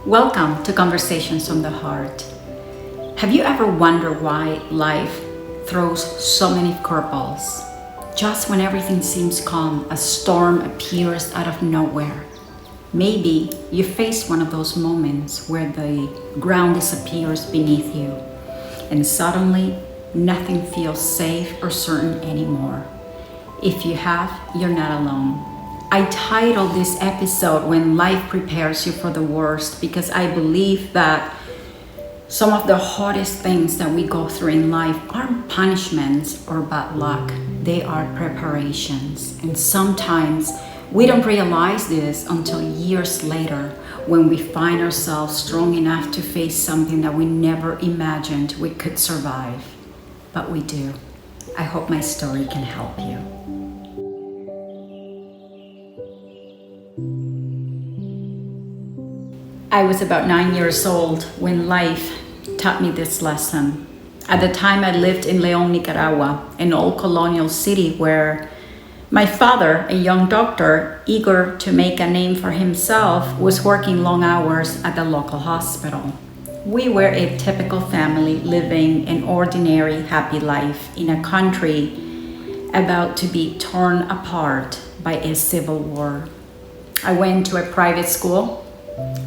Welcome to Conversations from the Heart. Have you ever wondered why life throws so many curveballs? Just when everything seems calm, a storm appears out of nowhere. Maybe you faced one of those moments where the ground disappears beneath you and suddenly nothing feels safe or certain anymore. If you have, you're not alone. I titled this episode When Life Prepares You for the Worst because I believe that some of the hardest things that we go through in life aren't punishments or bad luck. They are preparations. And sometimes we don't realize this until years later when we find ourselves strong enough to face something that we never imagined we could survive. But we do. I hope my story can help you. I was about 9 years old when life taught me this lesson. At the time, I lived in León, Nicaragua, an old colonial city where my father, a young doctor, eager to make a name for himself, was working long hours at the local hospital. We were a typical family living an ordinary, happy life in a country about to be torn apart by a civil war. I went to a private school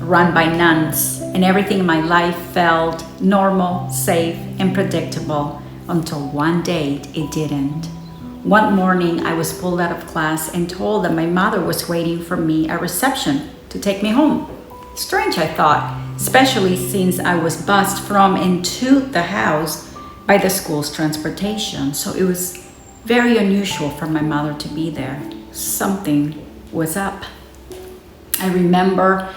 run by nuns, and everything in my life felt normal, safe, and predictable until one day it didn't. One morning, I was pulled out of class and told that my mother was waiting for me at reception to take me home. Strange, I thought, especially since I was bused from and to the house by the school's transportation. So it was very unusual for my mother to be there. Something was up. I remember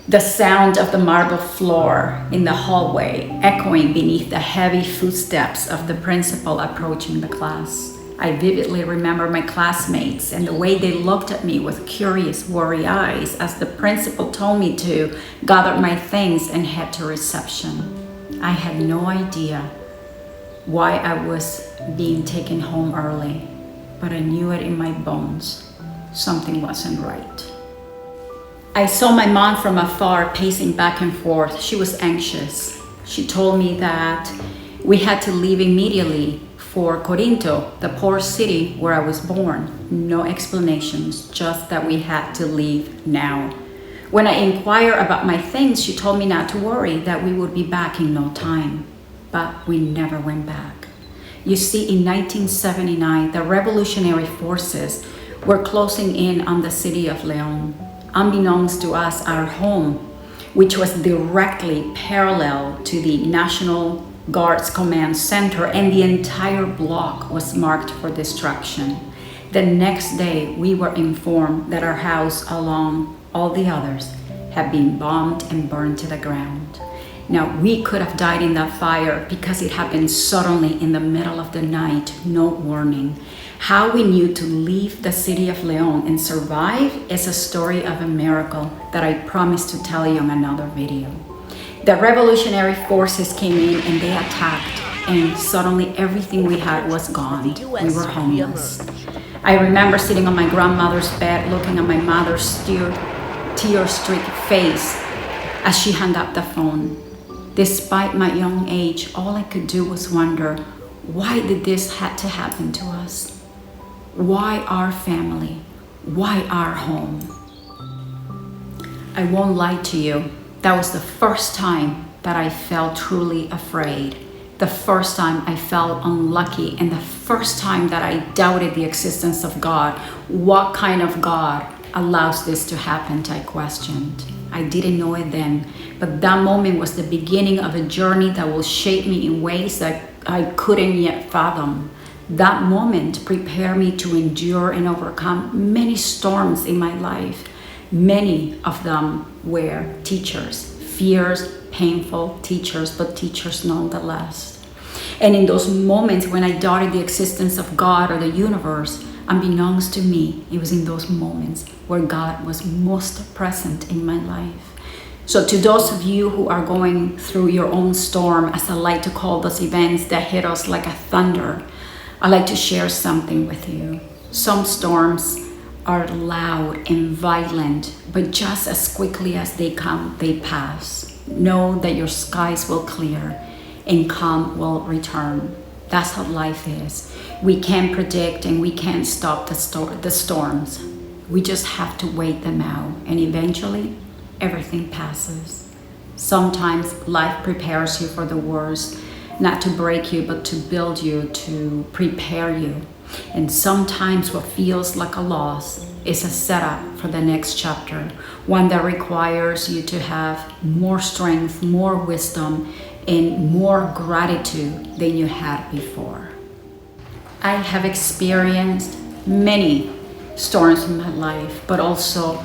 the sound of the marble floor in the hallway echoing beneath the heavy footsteps of the principal approaching the class. I vividly remember my classmates and the way they looked at me with curious, worried eyes as the principal told me to gather my things and head to reception. I had no idea why I was being taken home early, but I knew it in my bones. Something wasn't right. I saw my mom from afar pacing back and forth. She was anxious. She told me that we had to leave immediately for Corinto, the poor city where I was born. No explanations, just that we had to leave now. When I inquired about my things, she told me not to worry, that we would be back in no time. But we never went back. You see, in 1979, the revolutionary forces were closing in on the city of León. Unbeknownst to us, our home, which was directly parallel to the National Guard's command center, and the entire block was marked for destruction. The next day, we were informed that our house, along all the others, had been bombed and burned to the ground. Now, we could have died in that fire because it happened suddenly in the middle of the night, no warning. How we knew to leave the city of León and survive is a story of a miracle that I promised to tell you in another video. The revolutionary forces came in and they attacked, and suddenly everything we had was gone. We were homeless. I remember sitting on my grandmother's bed looking at my mother's tear-streaked face as she hung up the phone. Despite my young age, all I could do was wonder, why did this have to happen to us? Why our family? Why our home? I won't lie to you. That was the first time that I felt truly afraid. The first time I felt unlucky, and the first time that I doubted the existence of God. What kind of God allows this to happen? I questioned. I didn't know it then, but that moment was the beginning of a journey that will shape me in ways that I couldn't yet fathom. That moment prepared me to endure and overcome many storms in my life. Many of them were teachers, fierce, painful teachers, but teachers nonetheless. And in those moments when I doubted the existence of God or the universe, unbeknownst to me, it was in those moments where God was most present in my life. So to those of you who are going through your own storm, as I like to call those events that hit us like a thunder, I'd like to share something with you. Some storms are loud and violent, but just as quickly as they come, they pass. Know that your skies will clear and calm will return. That's how life is. We can't predict and we can't stop the storms. We just have to wait them out, and eventually everything passes. Sometimes life prepares you for the worst, not to break you, but to build you, to prepare you. And sometimes what feels like a loss is a setup for the next chapter, one that requires you to have more strength, more wisdom, and more gratitude than you had before. I have experienced many storms in my life, but also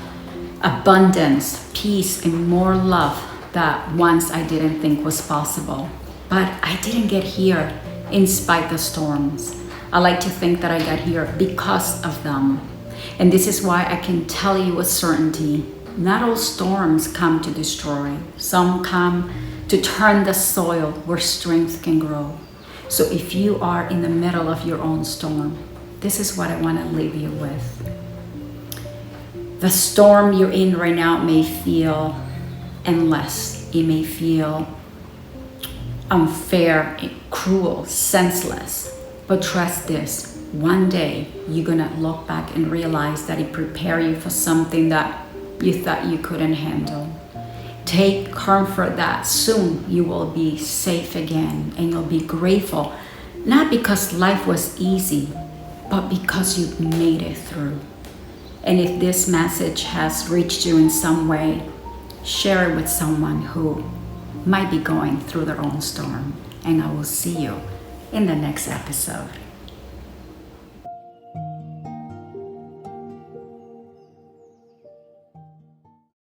abundance, peace, and more love that once I didn't think was possible. But I didn't get here in spite of the storms. I like to think that I got here because of them. And this is why I can tell you with certainty, not all storms come to destroy. Some come to turn the soil where strength can grow. So if you are in the middle of your own storm, this is what I want to leave you with. The storm you're in right now may feel endless. It may feel unfair, cruel, senseless. But trust this, one day you're gonna look back and realize that it prepared you for something that you thought you couldn't handle. Take comfort that soon you will be safe again and you'll be grateful, not because life was easy, but because you made it through. And if this message has reached you in some way, share it with someone who might be going through their own storm. And I will see you in the next episode.